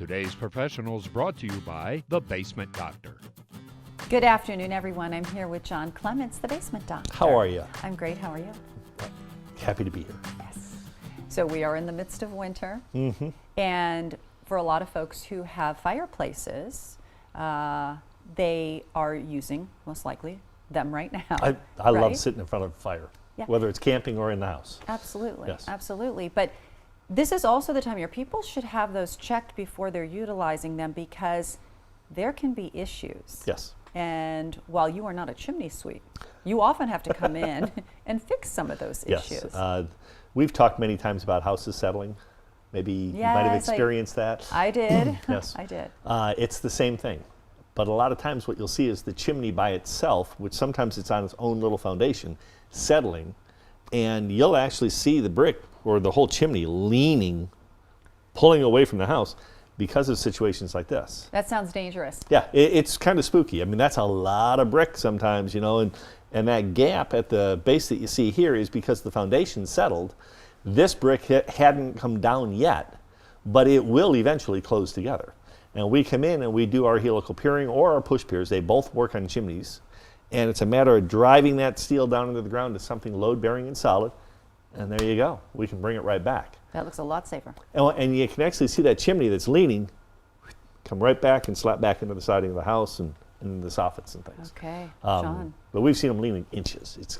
Today's Professional is brought to you by The Basement Doctor. Good afternoon, everyone. I'm here with John Clements, the Basement Doctor. How are you? I'm great. How are you? Happy to be here. Yes. So we are in the midst of winter, and for a lot of folks who have fireplaces, they are using, most likely, them right now. I right? love sitting in front of a fire, whether it's camping or in the house. Absolutely. Yes. Absolutely. But this is also the time of year. People should have those checked before they're utilizing them because there can be issues. Yes. And while you are not a chimney sweep, you often have to come in and fix some of those issues. Yes. We've talked many times about houses settling. Maybe you might have experienced that. I did. Yes. I did. It's the same thing. But a lot of times what you'll see is the chimney by itself, which sometimes it's on its own little foundation, settling, and you'll actually see the brick or the whole chimney leaning, pulling away from the house because of situations like this. That sounds dangerous. Yeah, it's kind of spooky. I mean, that's a lot of brick sometimes, you know, and that gap at the base that you see here is because the foundation settled. This brick hadn't come down yet, but it will eventually close together. And we come in and we do our helical piering or our push piers. They both work on chimneys. And it's a matter of driving that steel down into the ground to something load-bearing and solid. And there you go. We can bring it right back. That looks a lot safer. And you can actually see that chimney that's leaning come right back and slap back into the siding of the house and the soffits and things. Okay, John. But we've seen them leaning inches. It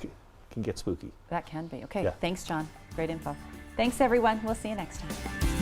can get spooky. That can be. Okay, Yeah. Thanks, John. Great info. Thanks, everyone. We'll see you next time.